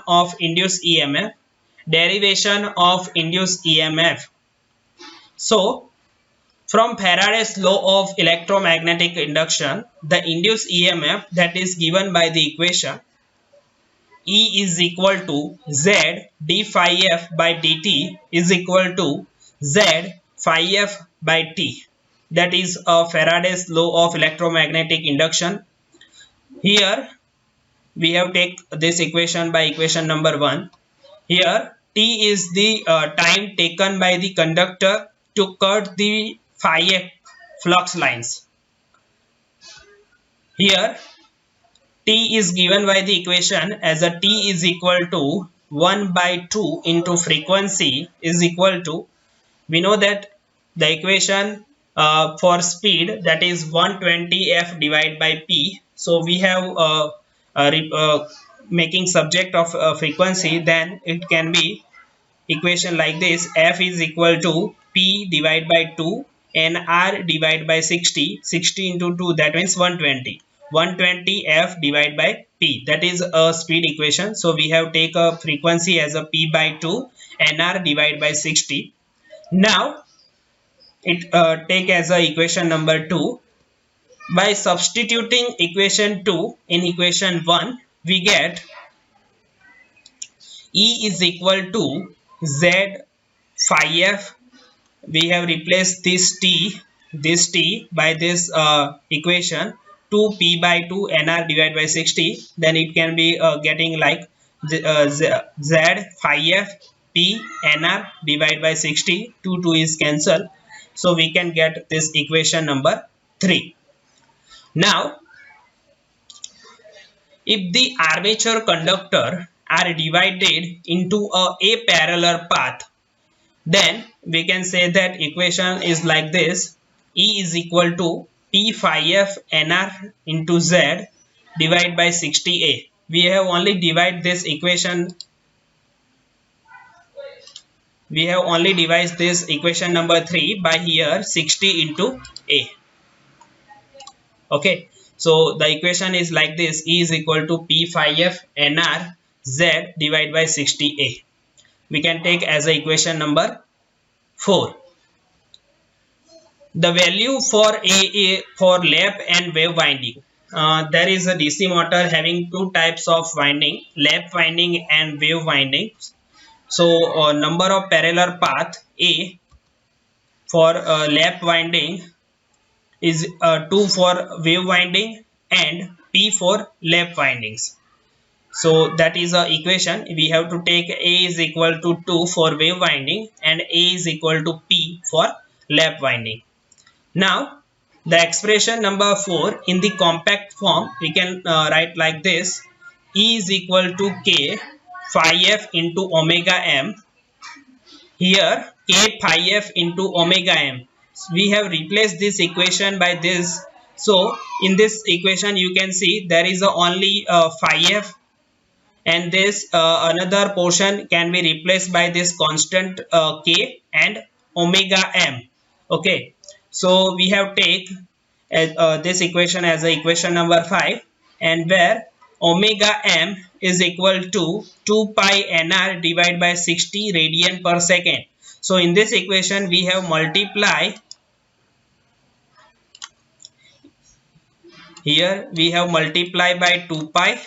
of induced EMF. Derivation of induced EMF. So, from Faraday's law of electromagnetic induction, the induced EMF that is given by the equation E is equal to Z d phi f by dt is equal to Z phi f by t. That is a Faraday's law of electromagnetic induction. Here we have take this equation by equation number 1. Here t is the time taken by the conductor to cut the phi f flux lines. Here t is given by the equation as a t is equal to 1 by 2 into frequency is equal to, we know that the equation for speed, that is 120 f divided by p. So we have making subject of frequency, then it can be equation like this: f is equal to p divided by 2 and r divided by 60. 60 into 2, that means 120. 120 f divided by p, that is a speed equation. So we have take a frequency as a p by 2 and r divided by 60. Now it take as a equation number 2. By substituting equation 2 in equation 1, we get E is equal to Z phi f. We have replaced this t by this equation 2p by 2 nr divided by 60. Then it can be getting like Z phi f p nr divided by 60. 2 is cancelled. So we can get this equation number 3. Now, if the armature conductor are divided into a parallel path, then we can say that equation is like this: E is equal to P phi f nr into Z divided by 60A. We have only divided this equation. We have only divided this equation number 3 by here 60 into A. Okay, so the equation is like this: E is equal to P phi f nr Z divided by 60A. We can take as a equation number 4. The value for A for lap and wave winding. There is a DC motor having two types of winding: lap winding and wave winding. So number of parallel path A for lap winding is 2 for wave winding and P for lap windings. So that is a equation. We have to take A is equal to 2 for wave winding and A is equal to P for lap winding. Now the expression number 4 in the compact form we can write like this: E is equal to K phi f into omega m. Here K phi f into omega m. We have replaced this equation by this. So in this equation you can see there is only phi f, and this another portion can be replaced by this constant K and omega m. Okay, so we have take this equation as a equation number 5, and where omega m is equal to 2 pi nr divided by 60 radian per second. So in this equation we have multiply. Here we have multiply by 2 pi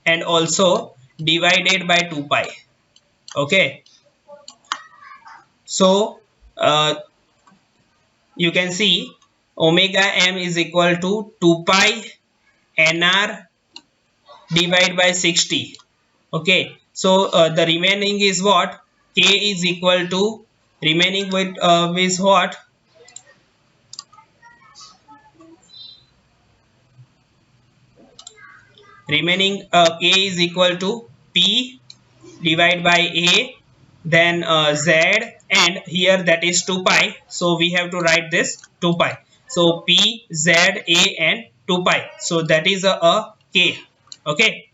and also divided by 2 pi. Okay, so you can see omega m is equal to 2 pi nr divided by 60. Okay, so the remaining is what? K is equal to, remaining with is what? Remaining K is equal to P divided by A, then Z, and here that is 2 pi. So we have to write this 2 pi. So P, Z, A and 2 pi. So that is a K. Okay.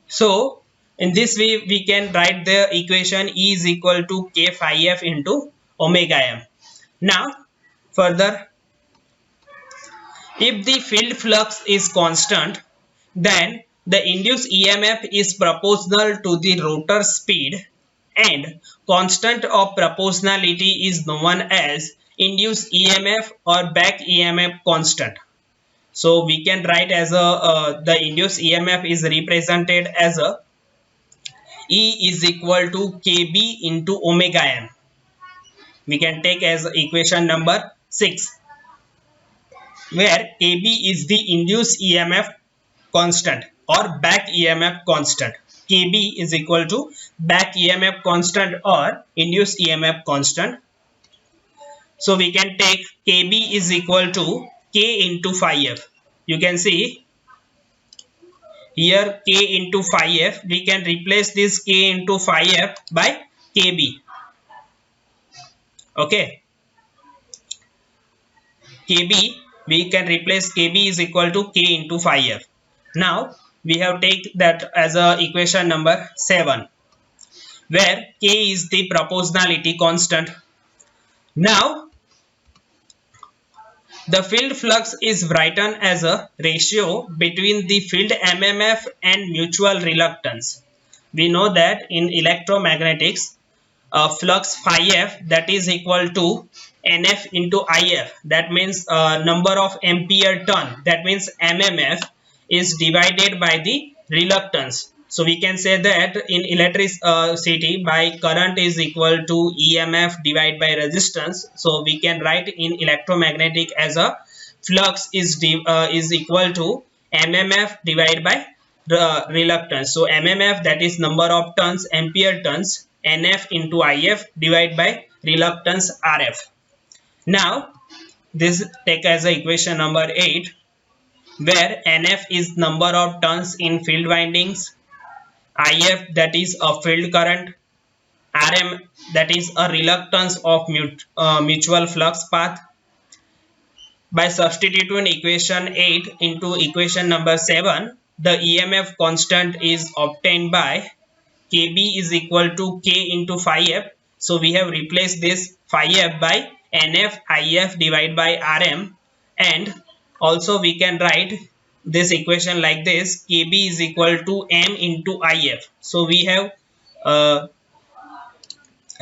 So in this way we can write the equation E is equal to K phi f into omega m. Now further, If the field flux is constant, then the induced EMF is proportional to the rotor speed, and constant of proportionality is known as induced EMF or back EMF constant. So we can write as a the induced EMF is represented as a E is equal to KB into omega m. We can take as equation number 6, where KB is the induced EMF constant or back EMF constant. KB is equal to back EMF constant or induced EMF constant. So we can take KB is equal to K into phi f. You can see here K into phi f. We can replace this K into phi f by KB. Okay. KB, we can replace KB is equal to K into phi f. Now we have take that as a equation number 7, where K is the proportionality constant. Now the field flux is written as a ratio between the field MMF and mutual reluctance. We know that in electromagnetics, flux phi f, that is equal to NF into IF, that means number of ampere turn, that means MMF is divided by the reluctance. So we can say that in electricity, by current is equal to EMF divided by resistance. So we can write in electromagnetic as a flux is equal to MMF divided by reluctance. So MMF, that is number of turns, ampere turns, NF into IF divided by reluctance RF. Now this take as a equation number 8, where NF is number of turns in field windings, IF that is a field current, RM that is a reluctance of mutual flux path. By substituting equation 8 into equation number 7, the EMF constant is obtained by KB is equal to K into phi f. So we have replaced this phi f by NF IF divided by RM, and also we can write this equation like this: KB is equal to M into IF. So we have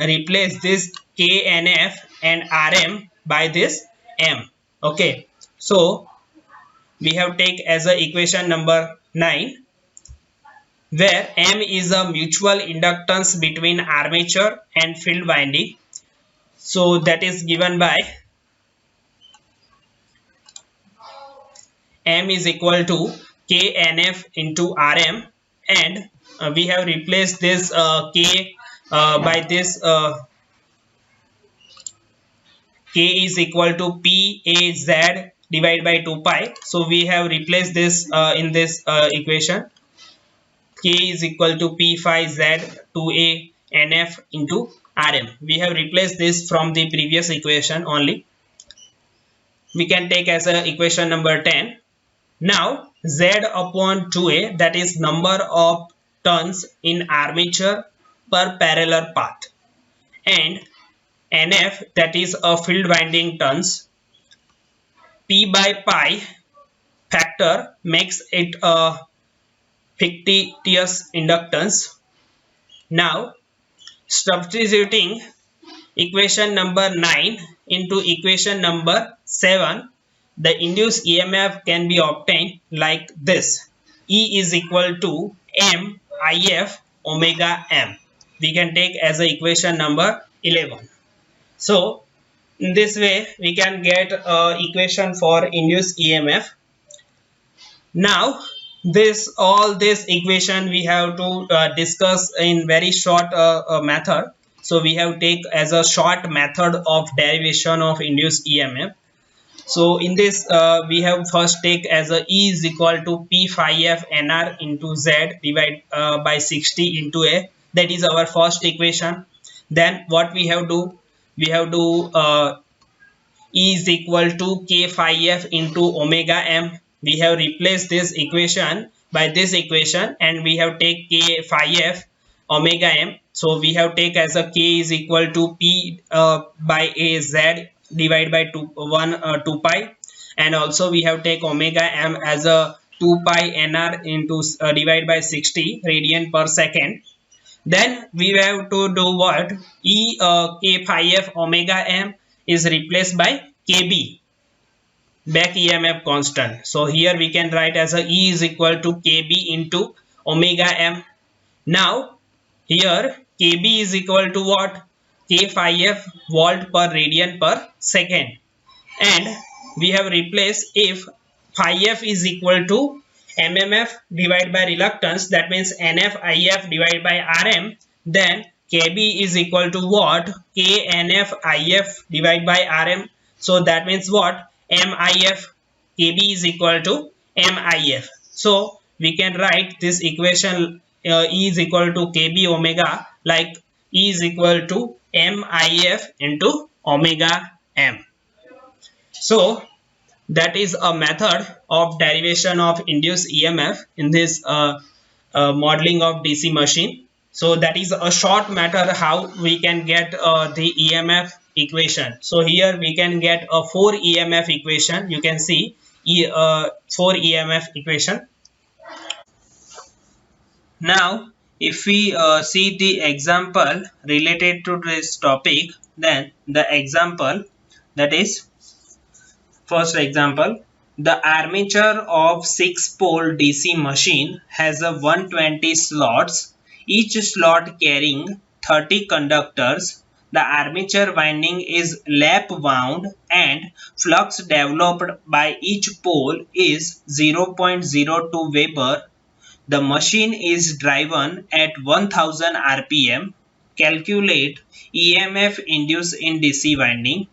replaced this KNF and RM by this M. Okay, so we have take as a equation number 9, where M is a mutual inductance between armature and field winding. So that is given by M is equal to KNF into RM, and we have replaced this K by this K is equal to PAZ divided by 2 pi. So we have replaced this in this equation. K is equal to P phi Z 2A NF into RM. We have replaced this from the previous equation only. We can take as a equation number 10. Now Z upon 2A, that is number of turns in armature per parallel path, and NF, that is a field winding turns. P by pi factor makes it a fictitious inductance. Now substituting equation number 9 into equation number 7, the induced EMF can be obtained like this: E is equal to M IF omega M. We can take as a equation number 11. So in this way we can get equation for induced EMF. Now all this equation we have to discuss in very short method. So we have take as a short method of derivation of induced EMF. So in this we have first take as a E is equal to P phi f NR into Z divided by 60 into A. That is our first equation. Then what we have do? We have to E is equal to K phi f into omega M. We have replaced this equation by this equation, and we have take K phi f omega M. So we have take as a K is equal to P by A Z divided by 2 pi, and also we have take omega m as a 2 pi nr into divide by 60 radian per second. Then we have to do what? K phi f omega m is replaced by kb, back EMF constant. So here we can write as a E is equal to kb into omega m. Now here kb is equal to what? K phi f volt per radian per second, and we have replaced if phi f is equal to mmf divided by reluctance, that means nf if divided by rm, then kb is equal to what? Knf if divided by rm. So that means what? Mif, kb is equal to mif. So we can write this equation E is equal to kb omega like E is equal to mif into omega m. So that is a method of derivation of induced EMF in this modeling of DC machine. So that is a short method how we can get the EMF equation. So here we can get a 4 EMF equation. You can see 4 EMF equation. Now if we see the example related to this topic, then the example, that is first example, the armature of 6-pole DC machine has a 120 slots, each slot carrying 30 conductors. The armature winding is lap wound and flux developed by each pole is 0.02 Weber. The machine is driven at 1000 rpm. Calculate EMF induced in DC winding.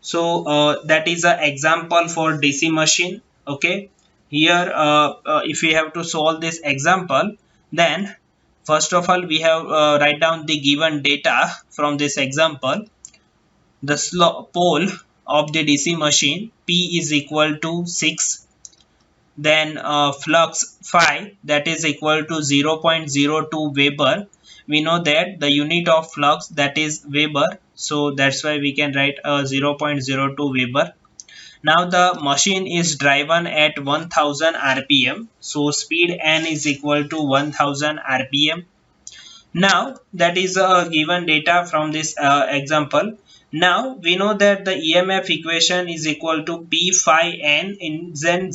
So that is an example for DC machine. Okay, here if we have to solve this example, then first of all we have write down the given data from this example. The pole of the DC machine P is equal to 6, then flux phi, that is equal to 0.02 Weber. We know that the unit of flux, that is Weber, so that's why we can write 0.02 Weber. Now the machine is driven at 1000 rpm, so speed n is equal to 1000 rpm. Now that is given data from this example. Now we know that the EMF equation is equal to P phi n in Z.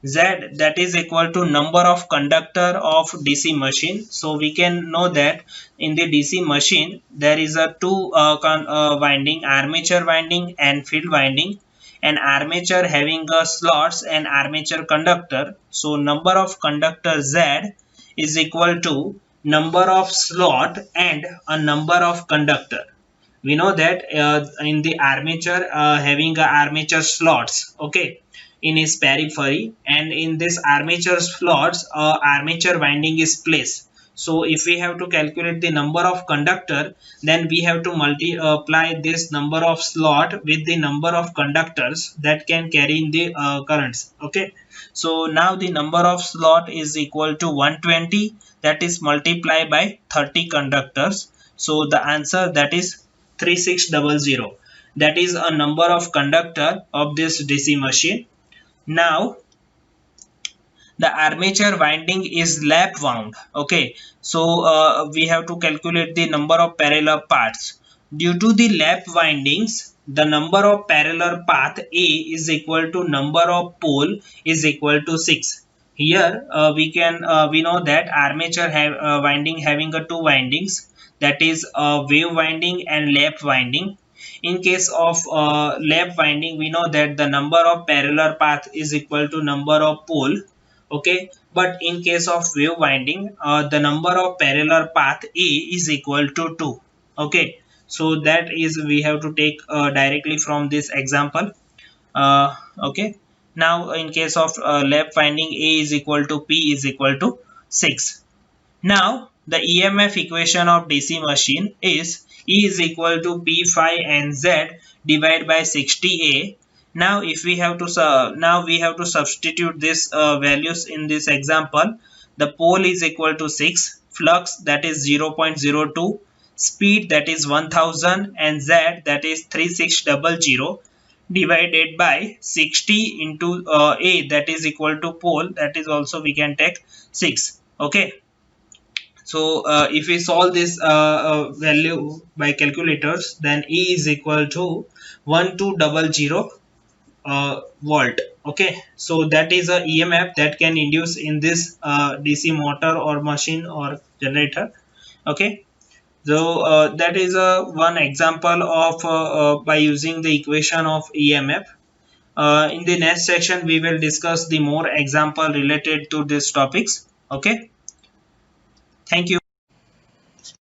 Z, that is equal to number of conductor of DC machine. So we can know that in the DC machine there is a two winding, armature winding and field winding, and armature having a slots and armature conductor. So number of conductor Z is equal to number of slot and a number of conductor. We know that in the armature having a armature slots, okay, in its periphery, and in this armature slots armature winding is placed. So if we have to calculate the number of conductor, then we have to multiply this number of slot with the number of conductors that can carry in the currents. Okay, so now the number of slot is equal to 120, that is multiplied by 30 conductors. So the answer, that is 3600. That is a number of conductor of this DC machine. Now the armature winding is lap wound. Okay, so we have to calculate the number of parallel paths. Due to the lap windings, the number of parallel path A is equal to number of pole is equal to 6. Here we know that armature winding having a two windings, that is wave winding and lap winding. In case of lap winding, we know that the number of parallel path is equal to number of pole. Okay, but in case of wave winding, the number of parallel path A is equal to 2. Okay, so that is we have to take directly from this example. Okay, now in case of lap winding, A is equal to P is equal to 6. Now the EMF equation of DC machine is E is equal to P phi n Z divided by 60A. Now if we have to substitute this values in this example. The pole is equal to 6, flux, that is 0.02, speed, that is 1000, and Z, that is 3600. divided by 60 into A, that is equal to pole, that is also we can take 6. Okay, so if we solve this value by calculators, then E is equal to 1200 volt. Okay, so that is a EMF that can induce in this DC motor or machine or generator. Okay, so that is one example of by using the equation of EMF. In the next section we will discuss the more example related to these topics. Okay, thank you.